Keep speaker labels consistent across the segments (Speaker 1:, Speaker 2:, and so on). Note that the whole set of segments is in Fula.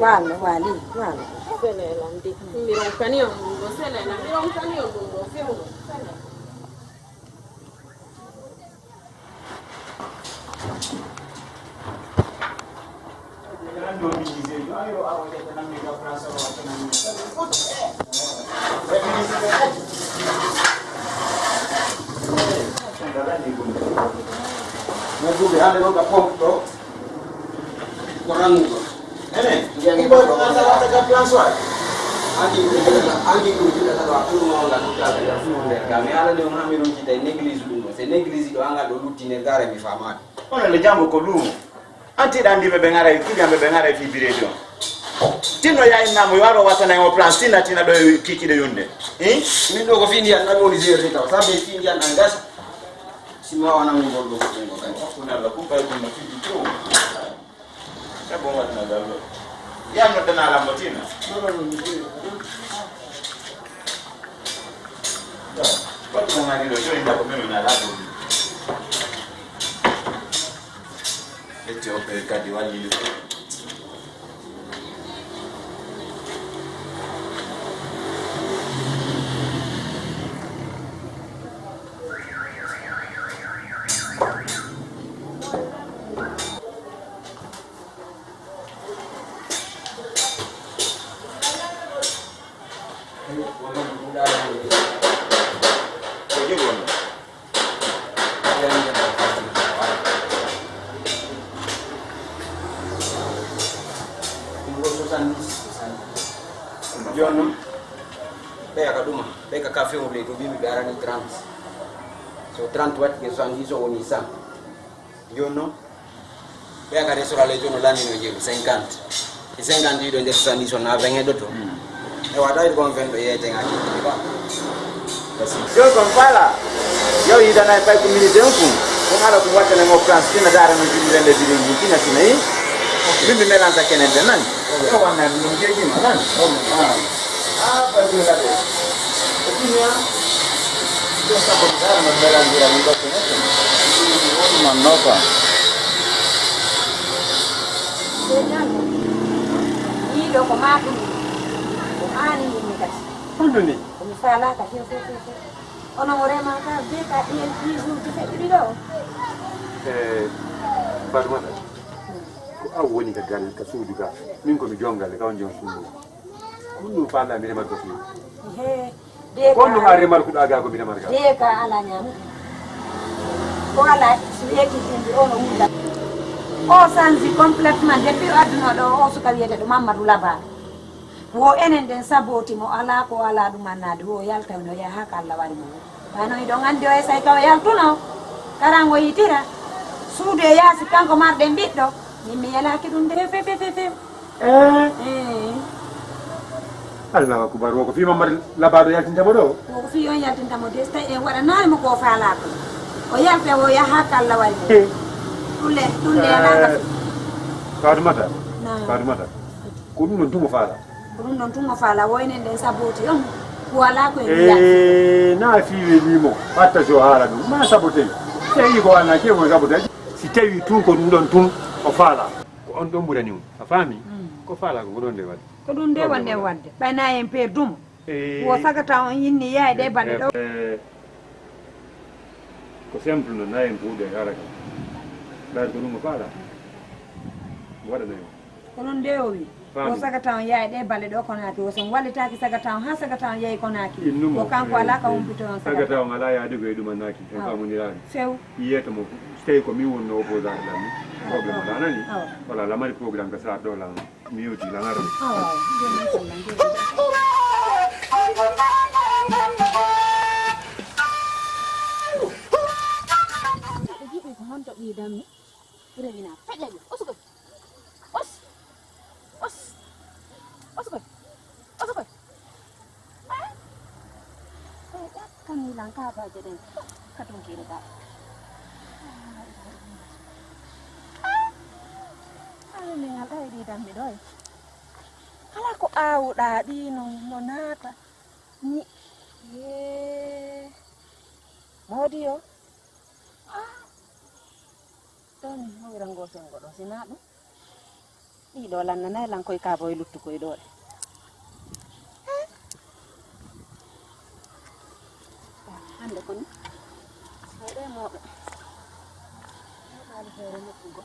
Speaker 1: Wala, wali, wala.
Speaker 2: Sele la ndi. Miron kanio mungo sele la miron kanio mungo fiu.
Speaker 3: le jambo ko lumo anti dandi be bengara ikija be bengara fi biredo tino ya inamu yaro watana ngo plan tina do kiki de yonde
Speaker 4: min do ko findi an ngol zero reta sabe findi an angas sima wana ngol do ko kan
Speaker 3: kuna la kupa ko na findi to ya bomba na dalo ya no tana la motina watu ngani do yo inda ko mimi na lado echo per kadi wali
Speaker 4: Jono beka kaduma beka cafe on le to bibi garani 30 so 30 wat ke so angizo oni sa jono beka resora le jono lani no jelo 50 e 50 do nder sandiso na 20 do to e wada ko vendo ye tenga ki ba
Speaker 3: yo kon fala yo ida na pa ko minute on ko ngara ko wata na mo France tina dara no bibi rende bibi ni tina tina bibi melanza kenende nani ko wana no jeji manan apa itu tadi? Artinya itu sebentar membelanjakan itu mana?
Speaker 1: Ini do komatu. Komani ini kas.
Speaker 3: Mana ni?
Speaker 1: Salah kasih. Ono orang makan dia kat dia isu kita itu do.
Speaker 5: Baru mana? Aku ni kegal kasut juga. Minggu ni jonggal kawan jong sunu. Kunu pala mire marko fi
Speaker 1: de
Speaker 5: konu hare marko aga ko mire marka
Speaker 1: de ka ala nyam ko ala siyeki tindi ono hunda o sanzi complètement depuis aduna do o suka wiete do mamadou laba wo enen den saboti mo ala ko ala dum manade wo yalta no ya haka alla wari mo bano do ngandi o sai taw yaltuno karango yitira suude yasi kanko marde biddo mi yala ki dum de fe
Speaker 5: Allah akbar ko fi mamar labado yaltin tamodo
Speaker 1: ko fi yon yaltin tamodo sta e wara na mo ko faala ko o yalta wo ya haka alla wari tulle ala
Speaker 5: kadumata ko dum non tumo faala
Speaker 1: wo enen den saboti on wala ko en
Speaker 5: na fi limo hatta jo hala dum ma sabote sei ko ana ke mo sabote si tawi tu ko dum don tum o faala ko on don burani afami ko faala ko don de wadi
Speaker 1: ko dum de wadde bana en per dum wo sagata on yinni yaay de bande do
Speaker 5: ko sempre non hai impude haraka dar ko dum faala wada ne
Speaker 1: ko non de o wi o sagatan yaay ɗe balle ɗo konaki o son wallitaki sagatan ha sagatan yeeyi konaki o kanko ala ka humpito on
Speaker 5: sagatan ala yaade koye ɗumanaki en famonirani
Speaker 1: few
Speaker 5: yiyata mo so tawi ko min wonno opposant lammi probléme ola anani voilà lamari programme ka sa ɗo la mi yewti langaro
Speaker 2: jiɓi ko honto ɓi dammi ɓuremina feƴƴaɓe osukoy osukoy kan nilan kabaje ɗen katunkiri ka min alɗa e ɗi dammi ɗo e kala ko awuɗa ɗi no naata ni modi yo ɗon hoyrango sengo ɗo sina ɗum ɗiɗo lannanayi lan koye ka boye luttu koye ɗo ɗe hande koni hayɗe moɓe ɗali feere nokkugo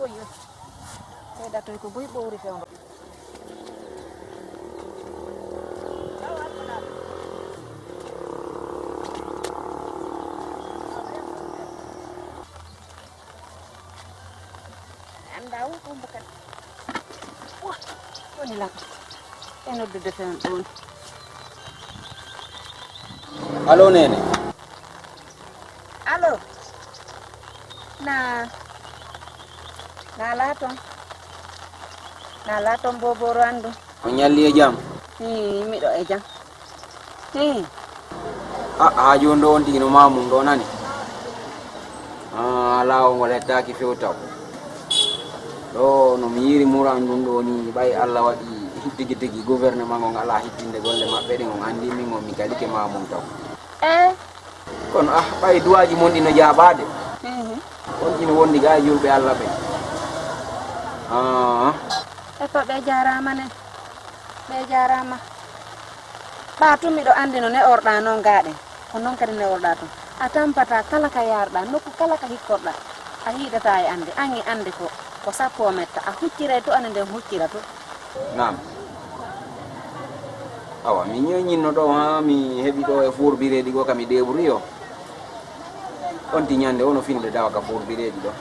Speaker 2: Oyo, saya datang ke bui bau risau. Anda kau bukan. Wah, ini lah. Ini udah defend.
Speaker 4: Halo Nene.
Speaker 1: Halo. Nah. Nalaton boboro andu.
Speaker 4: On nyalli e jam.
Speaker 1: Miɗo e jam.
Speaker 4: Ha jondo on tigi no mamum ɗo nani. Lawo ngol hettaki few taw. Ɗo no mi yiri muran ɗum ɗo ni ɓay Allah waɗi tigi gouvernement ngon ala hittinde golle maɓɓe ɗe on andi min on mi galike mamum taw. Kono ɓay duwaji mon ɗi no jaɓade. On ɗino wondi ga e julɓe Allah ɓe.
Speaker 1: Eto ɓe jarama ne. Ɓe jarama. Ɓaatu miɗo andi no ne orɗa noon gaɗen. Ko noon kadi ne orɗa toon. A tampata kala ka yarɗa, nokku kala ka hikkorɗa. A hiidata e ande, an e ande ko sappo o metta. A huccira to ane nden huccira to.
Speaker 4: Nam. Awa mi ñoñinno ɗo ha mi heɓi ɗo e furbireɗi go kami ɗeɓuri yo. On ti ñande ono finde dawa ka furbireɗi ɗo.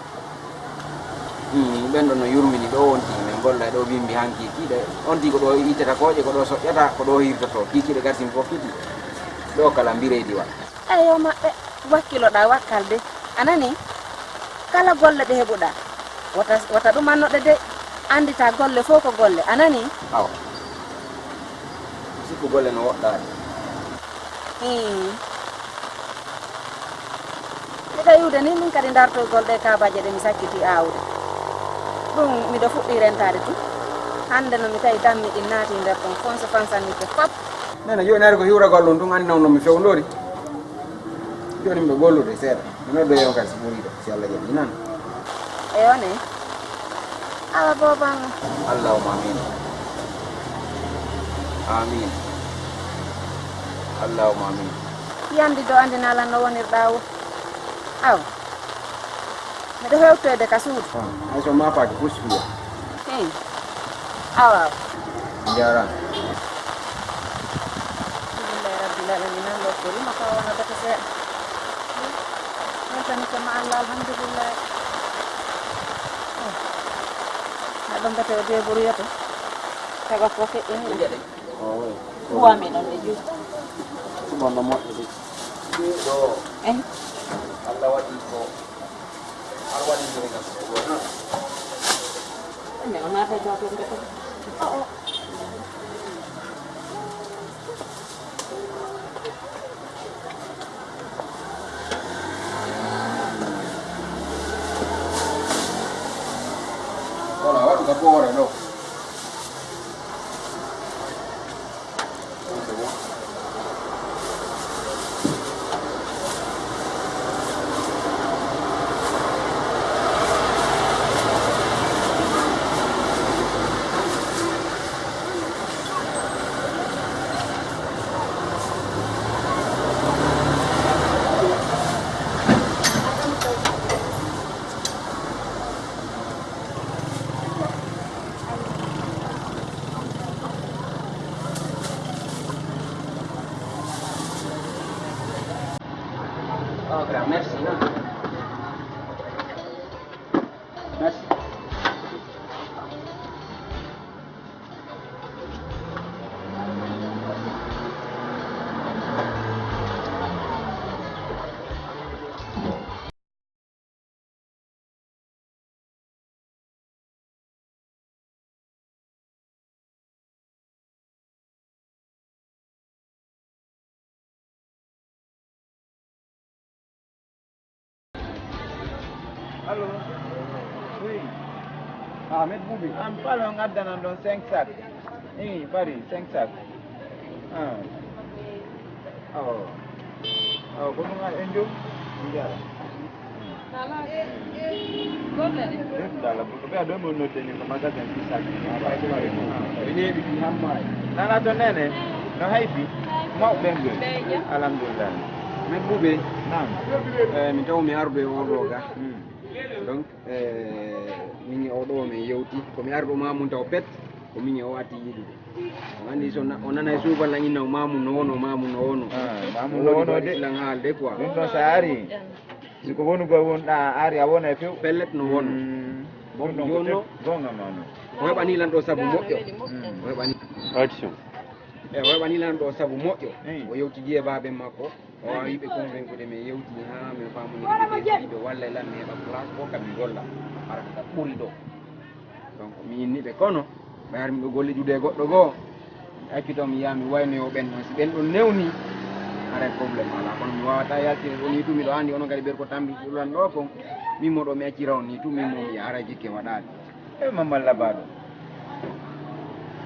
Speaker 4: Ɓen ɗo no yurmini ɗo wonti min golla ɗo bimbi han kikiɗe on ti ko ɗo ittata koƴe ko ɗo soƴƴata ko ɗo hirtoto kikiɗe gartin fof kiti ɗo kala mbireedi wa
Speaker 1: eyo maɓɓe wakkiloɗa wakkalde anani kala golle ɗe heɓuɗa wata ɗumannoɗe de andita golle fof ko golle anani
Speaker 4: awa sikku golle no woɗɗade
Speaker 1: miɗo yiwde ni min kadi dartoygol ɗe kabaje ɗe mi sakkiti awde ɗum miɗo fuɗɗi rentade tu hande no mi tawi dammi ɗi naati nder ɗon conséquence annike fop
Speaker 4: nene joni ari ko hiwragol ɗum tun andi noon no mi fewndori joni mɓe gollude seeɗa mi noddo yeyon kadi so ɓuriɗo si Allah jaɓi nan
Speaker 1: eyone awa bobango
Speaker 4: allahuma amin amin allahuma amin
Speaker 1: yandi do andinalan no wonirɗa wo aw miɗo hewtoyde ka suudu
Speaker 4: hay so mapaki pusi fiya
Speaker 1: awa
Speaker 4: jarama
Speaker 1: alhamdulillahi rabbil alamin nan ɗo ko rima ka wona data seeɗa weltanike ma Allah alhamdulillah
Speaker 2: Adam kata dia buru ya tu. Saya kau profit ini.
Speaker 4: Oh,
Speaker 2: Dua minum dia.
Speaker 4: cuma nomor ini. Do. Allah wadi ko. Arwani mereka semua.
Speaker 2: Ini mana ada jawab yang betul. Oh.
Speaker 4: Hola, ahora está por ahora, no. Oh, merci, non? Merci.
Speaker 3: Allô? Oui. Ahmed Boubi. Am palo ngadda nan don 5 sacs. Bari 5 sacs. Oh. Oh, ko ngal enjo. Ndala. Ndala, ko be do mo note ni ko magasin 6 sacs. Ba ko bari mo. Ini bi hamma. Nana to nene. No haifi. Mo bengo. Alhamdulillah.
Speaker 4: Ahmed Boubi.
Speaker 3: Naam.
Speaker 4: Mi taw mi arbe o roga. Donc min o do mi yewti ko mi ardo mamun taw pet ko min o wati yidu andi so onana e suba la nyina mamun no wono mamun no wono de la halde quoi
Speaker 3: Ɗum ɗon so ari siko wonugo wonɗa ari a wona e few
Speaker 4: pellet no wono
Speaker 3: ɗum ɗon
Speaker 4: jonno
Speaker 3: gonga ma no
Speaker 4: o heɓani lan ɗo sabu moƴƴo o heɓani
Speaker 5: Action.
Speaker 4: e o heɓani lan ɗo sabu moƴƴo o yewti jiye baɓe makko o wawi ɓe convaincre mi yewti ha mi famuni ɓe walla lan mi heɓa place ko kam mi golla arata ɓuri ɗo donc mi inni ɓe kono ɓe har miɗo golli juude goɗɗo goo accito mi yiya mi waynoyo ɓen ɗon si ɓen ɗon newni aray probléme ala kono mi wawata yaltine ɗo ni tu miɗo andi onon kadi ɓer ko tambi ɗulan ɗo kon min moɗo mi accira on ni tu min mo mi ara jikke waɗade
Speaker 3: e mamal labaɗo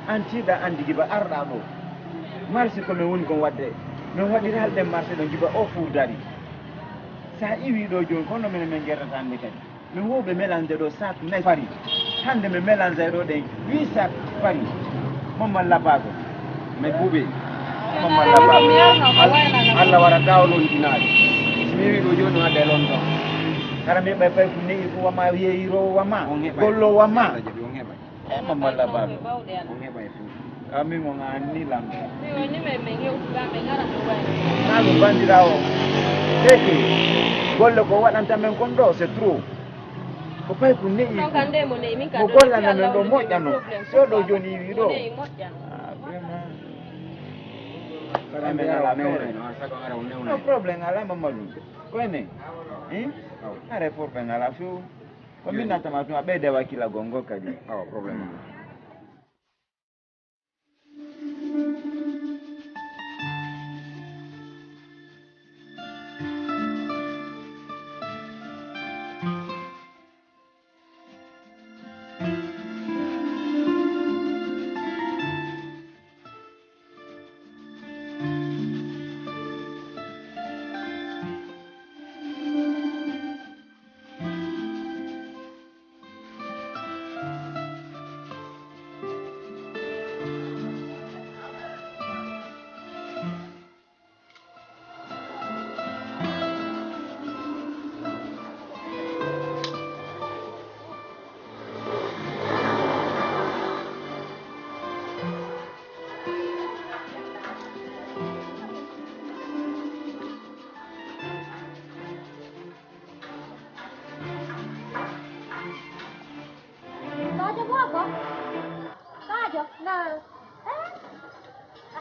Speaker 3: an tiiɗa andi giba arɗa ɗo marché komin woni kon wadde min waɗiri halɗen marché ɗo giba o furdari sa iwi ɗo joni kono minen min guerrata hande kadi min huɓe mélange ɗo sac 4 fari hande mi mélange ɗo ɗen 8 sac fari mamal labaɗo
Speaker 4: mais buuɓe
Speaker 3: mamal labaɗo
Speaker 4: Allah wara gawlontinade somi wi ɗo joni wadde lon ɗon
Speaker 3: kara mi ɓay pay ko neyi ko wama yeeyirowo wama
Speaker 4: on heɓa
Speaker 3: gollo wama
Speaker 4: on heɓa
Speaker 3: e mamal labaɗo
Speaker 4: on heɓa e fuu
Speaker 3: amin on anni lamɗo na ɗum bandirawo deke golle ko waɗanta men kon ɗo c'est trop ko pay ko neyi ko gollana men ɗo moƴƴano so ɗo joni wi ɗo vraiment amen ala no probléme ala mamadou koyne are probléme ala few ko min natama tuma ɓeyde wakkila gongo kadi
Speaker 4: awa probléme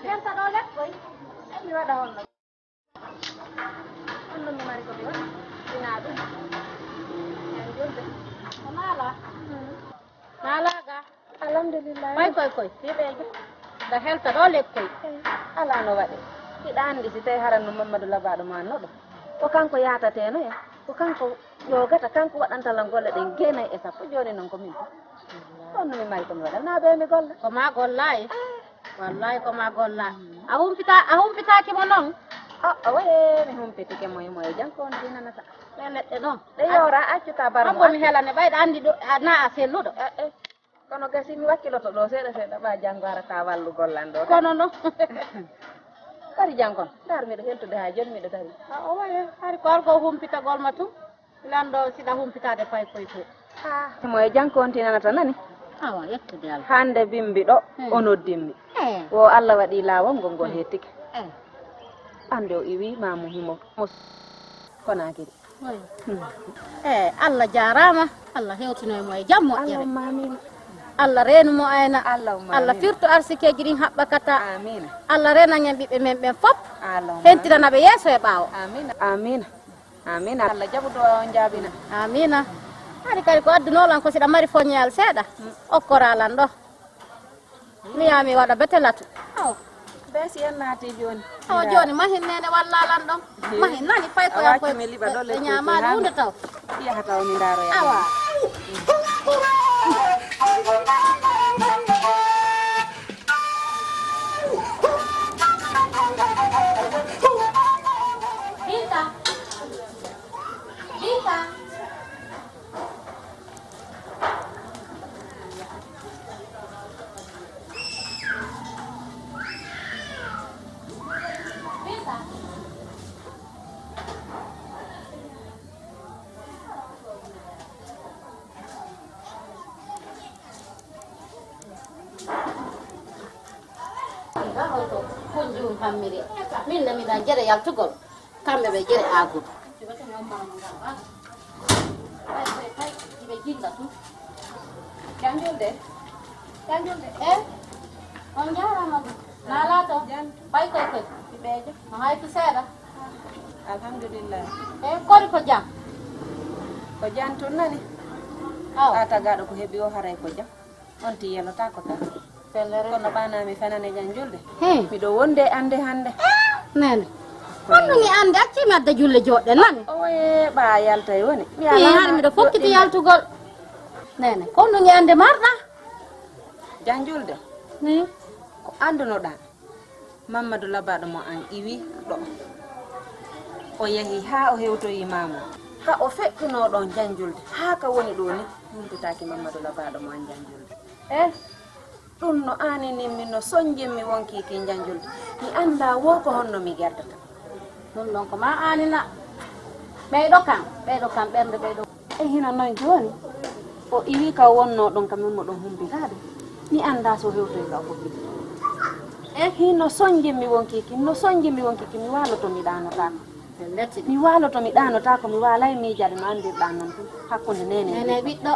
Speaker 2: Helta ɗo lekkoy mi waɗa honno honno mi mari ko mi waɗi ina ɗum en julde o naala naalaga alhamdulillah koy yiɓejo da helta ɗo lekkoy ala no waɗi hiɗa andi si tawi haranno Mamadou Labaɗo ma anno ɗo ko kanko yatateno ya ko kanko yogata kanko waɗantala golle ɗen geenayi e sappo joni noon ko min honno mi mari ko mi waɗa na ɓe mi golla ko ma gollayi wallahi ko ma golla a humpitaki mo noon waye mi humpitike moye janko on tinanata ɓe leɗɗe noon ɗe yora accuta barmo mi helane ɓayɗa andi ɗo na a selluɗo kono gasi mi wakkiloto ɗo seeɗa ɓa janggo arata wallu gollan ɗo kono noon kadi jankon dar miɗo heltude ha joni miɗo dari o waye hari ko algo humpitagol ma tum lanɗo siɗa humpitade pay koye to moye janko on tinanata nani awa yettude Allah hande bimbi ɗo o noddinmi wo Allah waɗi lawol ngol hettike ande o iwi mamu himo kona kedi Allah jarama Allah hewtino e moye jam moƴƴere Allah reenu mo ayna Allah firtu arsikeji ɗin haɓɓakata amina Allah renagen ɓiɓɓe men ɓen fop hentiranaɓe yeeso e ɓaawo amina Allah jaɓudo on jaabina amina hari kadi ko addunolan ko siɗa mari foñoyal seeɗa okkoralan ɗo mi yami waɗa betelatu besi en naati joni joni mahin nene wallalan ɗon mahin nani fay ko yan koye ɓe ñamade hunde taw yahata o mi daroya awa Binta kunjum hammiri min da miɗa jere yaltugol kamɓe ɓe jere agudu ɓe jilla tu janjulde on jarama ɗum nalato ɓay koy ɓiɓejo no haytu seeɗa alhamdulillah kodi ko jam tun nani a tagaɗo ko heeɓi o haray ko jam on ti yelota ko tan kono ɓanami fenane janjulde miɗo wonde ande hande nene honno mi ande accimi adda julle joɗɗe nani oye ɓa yaltay woni hani miɗo fokkiti yaltugol nene konno ngi ande marɗa janjulde ko andunoɗa Mamadou Labaɗo mo an iwi ɗo o yahi ha o hewtoyi Mamoun ha o feƴƴuno ɗon janjulde ha ka woni ɗo ni humpitaki Mamadou Labaɗo mo an janjulde ɗum no aninimmi no soñjinmi wonkiki janjulde mi anda wo ko honno mi gerdata ɗum ɗon ko ma anina ɓeyɗo kam ɓernde ɓeyɗo hina noon joni o iwi ka wonno ɗon kamin mo ɗon humpitade mi anda so hewtoy ka fof hino soñjinmi wonkiki mi waloto mi ɗanotako mi ɗanotako mi walay miijade no andirɗa noon tum hakkude nene ɓiɗɗo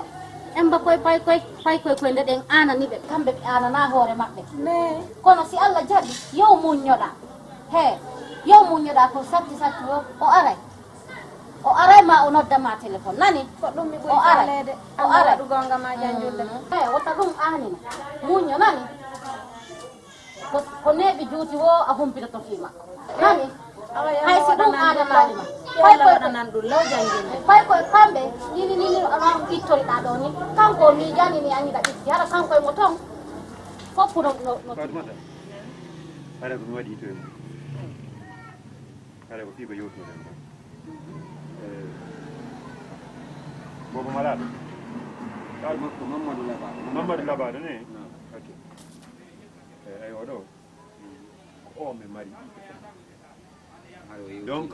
Speaker 2: emba koye pay koye nde ɗen anani ɓe kamɓe ɓe anana hoore maɓɓe kono si Allah jaɓi yow muñoɗa ko satti o aray ma o noddama téléphone nani ko ɗum mi ɓuri falede o aray ɗugonga ma janjulde wota ɗum anina muño nani ko neeɓi juuti wo a humpitoto fi makko nani hay si ɗum adananima waɗanan ɗum law janjulde fay koye kamɓe nini onon ittoriɗa ɗo ni kanko miijani ni aniɗa itti hara kanko e mo ton foppu no
Speaker 5: haɗa ko mi waɗi to haɗa ko fii ko yewtunoɗen bobo malaɗo ko Mamadou Labaɗo ne ok ay oɗo ko o mi mari donc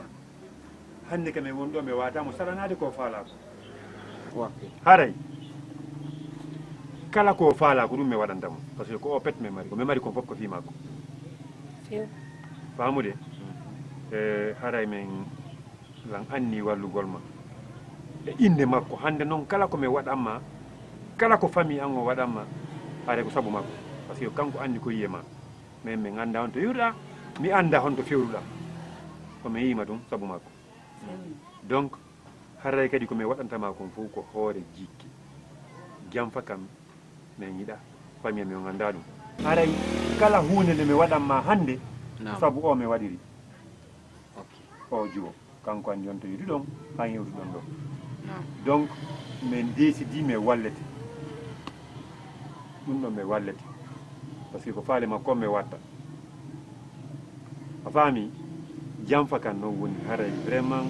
Speaker 5: hande kam e won ɗo mi watamo salanade ko faala ko haray kala ko faala ko ɗum mi waɗantamo par ce que ko o pet mi mari ko fof ko fi makko famude haray men lan anni wallugol ma e inde makko hande noon kala ko mi waɗanma kala ko famille an o waɗanma haray ko saabu makko par ce que kanko anni ko yiye ma mais mi anda on to yurɗa mi anda honto fewruɗa komi yima ɗum sabu makko donc haray kadi komi waɗantama kon fof ko hoore jikki jamfa kam min yiɗa famille mi o ganda ɗum haray kala hunde nde mi waɗanma hande sabu o mi waɗiri o jiwo kanko andi on to yiɗi ɗon han yewtuɗon ɗo donc min décidi mi wallete ɗum ɗon mi wallete par ce que ko faale makko mi watta a faami jamfa kan noon woni haray vraiment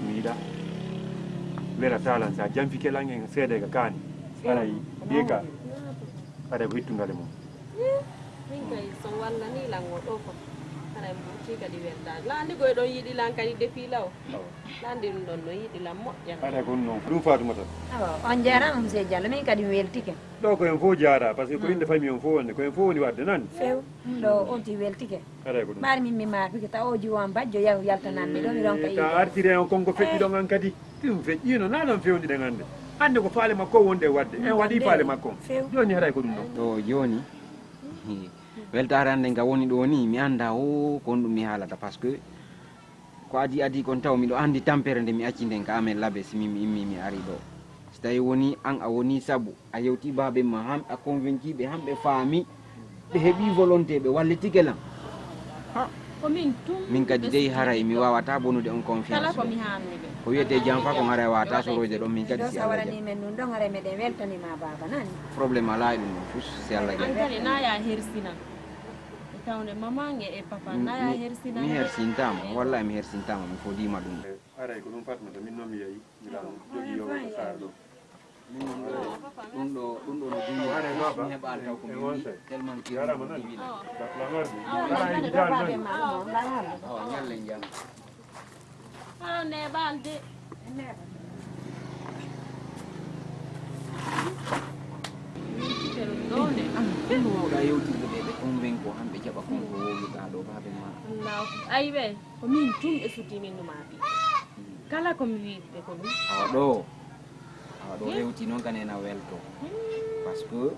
Speaker 5: mi yiɗa wera talan sa jamfike lan en seede ka kaani haray ɗeka haray ko hittugale mum
Speaker 2: min kay so wallani lan o ɗo ko haray mbuti kadi weltade landi koye ɗon yiɗi lan kadi depuis law landi ɗum ɗon no yiɗi lan moƴƴa
Speaker 5: haray ko ɗum noon ɗum fatumata
Speaker 1: on jarama monsieur Diallo min kadi mi weltike
Speaker 5: ɗo koyen fof jaara par ce que ko inde famille on fof wonde koyen fof woni wadde nani
Speaker 1: few ɗum ɗo onti weltike
Speaker 5: haray ko ɗum
Speaker 1: ɓaari min mi maafike taw o jiwo on bajjo yahu yaltananmi ɗo mi ronka
Speaker 5: ta artiri en konko feƴƴi ɗon an kadi ɗum feƴƴino na ɗon fewniɗen hande hande ko faale makko wonde wadde en waɗi faale makko on joni haray ko ɗum ɗon
Speaker 4: ɗo joni weltare hande nga woni ɗo ni mi anda o kon ɗum mi haalata par ce que ko adi kon taw miɗo andi tampere nde mi acci nden ka amen laabe simi mi immi mi ari ɗo so tawi woni an a woni saabu a yewti baɓe ma hamɓe a convainci ɓe hamɓe faami ɓe heeɓi volonté ɓe wallitike lam min kadi dey haray mi wawata bonude on confiance ko wiyete jam fa ko haray wawata soroje ɗon min kadi si Allah
Speaker 1: jaɓi men ɗum ɗon haray meɗen weltanima baba nani
Speaker 4: probléme ala e ɗum ɗon fus si Allah jaɓi
Speaker 2: kadi na ya hersina tawde mamange e papa na ya hersina
Speaker 4: mi hersintama wallahi mi hersintama mi fodima ɗum
Speaker 5: haray ko ɗum fatmata min noon mi yeeyi miɗan jogui yowto sar ɗo
Speaker 4: ɗum ɗo no jumi
Speaker 5: haray baba
Speaker 4: mi heɓal taw ko mi tellement
Speaker 5: jarama nani
Speaker 4: kiwiɗa ñalle jam
Speaker 2: ne balde
Speaker 4: ɗum wawɗa yewtirde ɓe ɓe convain ko hamɓe jaɓa konko wowluɗa ɗo baɓe ma
Speaker 2: ayi ɓe ko min tum ɓe suti min numaɓe kala komi wiɓe ko ɗum
Speaker 4: awa ɗo rewti noon kanena welto par ce que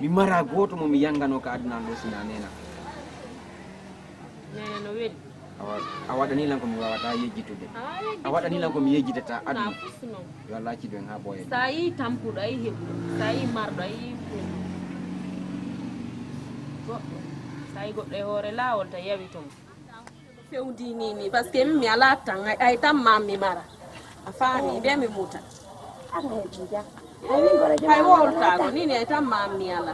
Speaker 4: mi mara goto momi yangano ka addunan ɗo sina nena
Speaker 2: nene no weɗi
Speaker 4: a waɗani lan komi wawata yejjitude a waɗani lan komi yejjitata aduna yo Allah accidu en ha ɓooya
Speaker 2: sa yi tampuɗo ayi heɓuɗo sa yi marɗo ayi goɗɗo sa yi goɗɗo e hoore lawol ta yawi tomo fewdinini par ce que min mi ala tan ay tan mam mi mara a faami ɓe mi muta hay woltago nini ay tan mam mi ala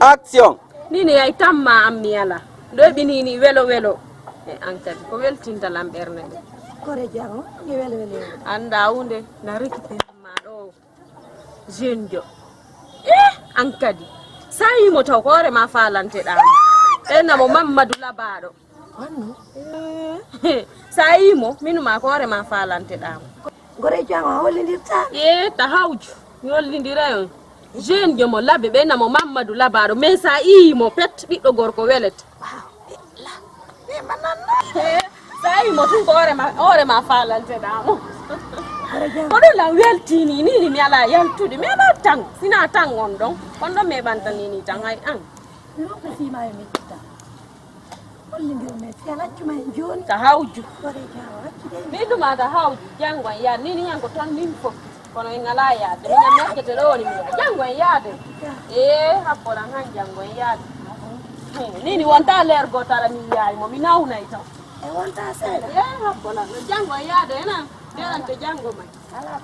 Speaker 4: action
Speaker 2: nini ay tan ma am mi ala ɗo ɓinini welo welo e an kadi ko weltintalam ɓerde ɗe
Speaker 1: kore jango ni welo welo
Speaker 2: anda hunde na récupére ma ɗo jeune jo an kadi sa yimo taw ko hoore ma falanteɗama ɓennamo Mamadou Labaɗo sa yimo minuma ko hoore ma falanteɗama
Speaker 1: gore jango hollidirta
Speaker 2: ta hawju mi hollidira on jeune jo mo labbe ɓennamo Mamadou Labaɗo mais sa yimo pet ɓiɗɗo gorko welete sa yimo tun ko hoore ma falanteɗamo ko ɗum lan weltini nini mi ala yaltude mi ala tan sina tan on ɗon mi heɓantanini tan hay an
Speaker 1: lokasimayo mi ƴetta hollidir men fiyan accuma en joni
Speaker 2: ta hawju
Speaker 1: gore jango accude
Speaker 2: miɗuma ta hawju janggo en yaade nini yanko tan min fof kono en ala yaade miñam mekkete ɗo woni miɗa janggo en yaade happoɗan han janggo en yaade nini wonta leer goto aɗa min yayimo mi nawnay taw
Speaker 1: e wonta seeɗa
Speaker 2: happoɗan no janggo en yaade enan ɓerante janggo may
Speaker 1: ala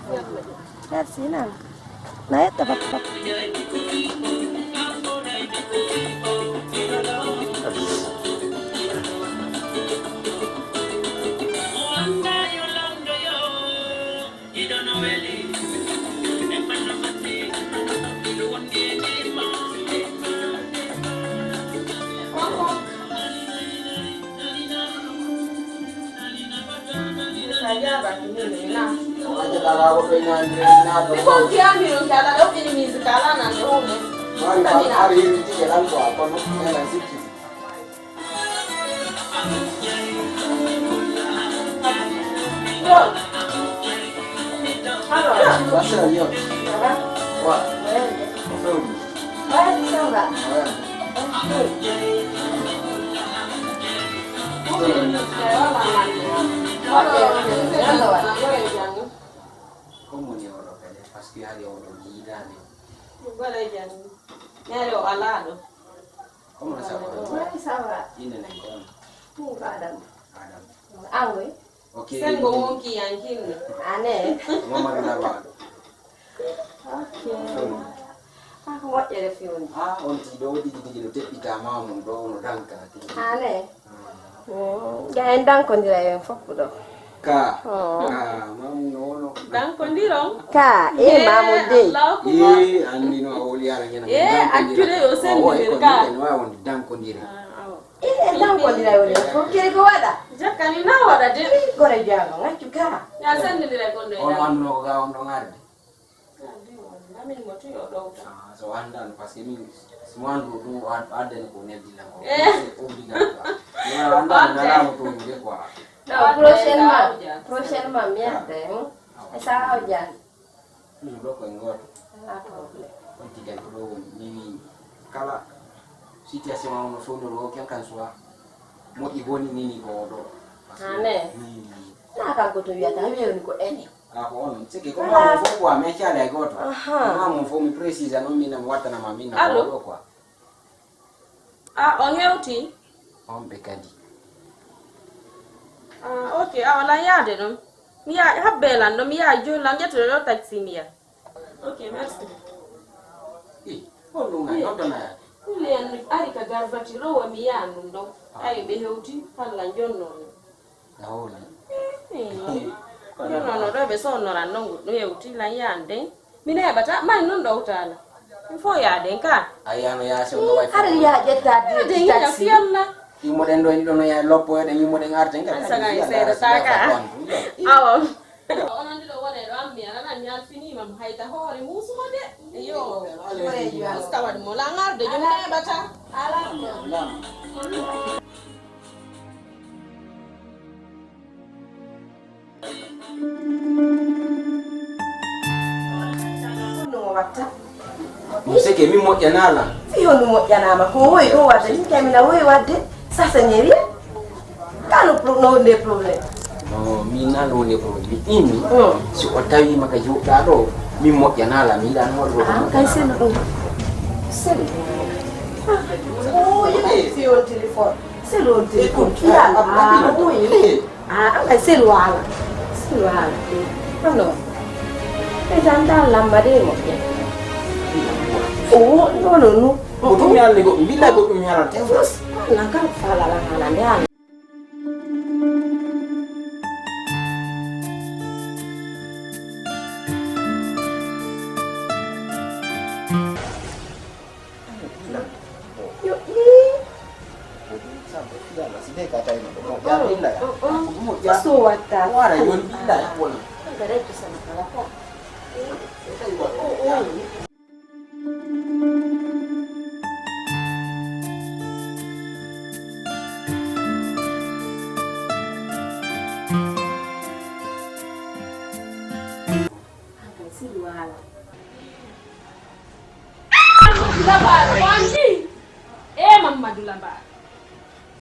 Speaker 1: merci nan na yetta papa
Speaker 4: Como ni oro kale pasti hari oro gila ni.
Speaker 2: Boleh jangan. Nyalo alado.
Speaker 4: Como na sawa?
Speaker 1: Sawa.
Speaker 4: Ine na ko.
Speaker 1: Adam.
Speaker 4: Adam.
Speaker 1: Awe.
Speaker 4: Okay.
Speaker 2: Sen go wonki yankin.
Speaker 1: Ane.
Speaker 4: Mama na ba.
Speaker 1: Okay. Aku buat jadi film.
Speaker 4: On ti do di lo te pita mamun do no danka ti.
Speaker 1: Ane. Jangan dang kondira yang fokus do.
Speaker 4: Ka. Mamun no.
Speaker 2: Dan kondirong.
Speaker 1: Ka, mamun de.
Speaker 4: Andi no awli ara ngena.
Speaker 2: Actually yo sen ni ka.
Speaker 4: No on dan kondire.
Speaker 1: Dang kondira yo. Kiri ko wada.
Speaker 2: Jakani na wada de.
Speaker 1: Gore jangan ngajuka.
Speaker 2: Ya sen ni re kondo.
Speaker 4: On anu no ga on ngarde.
Speaker 2: Amin mo tu yo do.
Speaker 4: So andan paske mi semua dulu ada ni ko ne bilang. Obrigado. Ya andan na mo tu nge kwa.
Speaker 1: Prochainement merde. Esa ojan.
Speaker 4: Ni do ko ngor. Nanti kan perlu ni kala situasi mau no sono lo kan suah mo iboni nini ko do.
Speaker 1: Ane. Na ka ko to ya ta mi ko eni.
Speaker 4: On sike ko mo fo kwa me cha le go to. Mo fo mi precisa no mina wata na mamina ko do kwa.
Speaker 2: On heuti.
Speaker 4: On bekadi.
Speaker 2: Okay, awala ya de no. Mia habela no mia jo la ngeto lo taxi mia. Okay, merci.
Speaker 4: Ko lunga no na.
Speaker 2: Ile ari ka garvati ro wa mia ndo. Ai be heuti hala njonno.
Speaker 4: Naona.
Speaker 2: No rebe so no ran no heuti la yande. Mine bata mai no ndo utala. Mfo ya de nka.
Speaker 4: Ayano ya se no wifi.
Speaker 1: Ari ya jeta
Speaker 2: De nka fiamna.
Speaker 4: Imo den do no ya lopo de imo den arte nka.
Speaker 2: Sanga isera taka. Awo. Ona ndilo wale ramia na nyal fini mam haita hore musu mode. Yo. Stawad mo langar de jone bata. Ala.
Speaker 4: Mseke mimi moja nala.
Speaker 1: Sio ni moja na mako wewe ko wade nikamina wewe wade sasa nyeri. Kanu no ne problem.
Speaker 4: No, mina lo ne problem. Ini si otawi makajo dado mi moja nala mi dan mo ro.
Speaker 1: Kan selo do. Selo. Ye sio telefon. Selo telefon. Ya kan selo ala. Selo ala. Ano? Ejanda lambade mo. Oh, no.
Speaker 4: Butuh mi alle go bila go mi ala te.
Speaker 1: Terus nangka fala la ngana. Suwata.
Speaker 4: Wara yon bila pun.
Speaker 1: Kada itu sama kalapa.
Speaker 2: Lambar, Wandi. Mamma du lambar.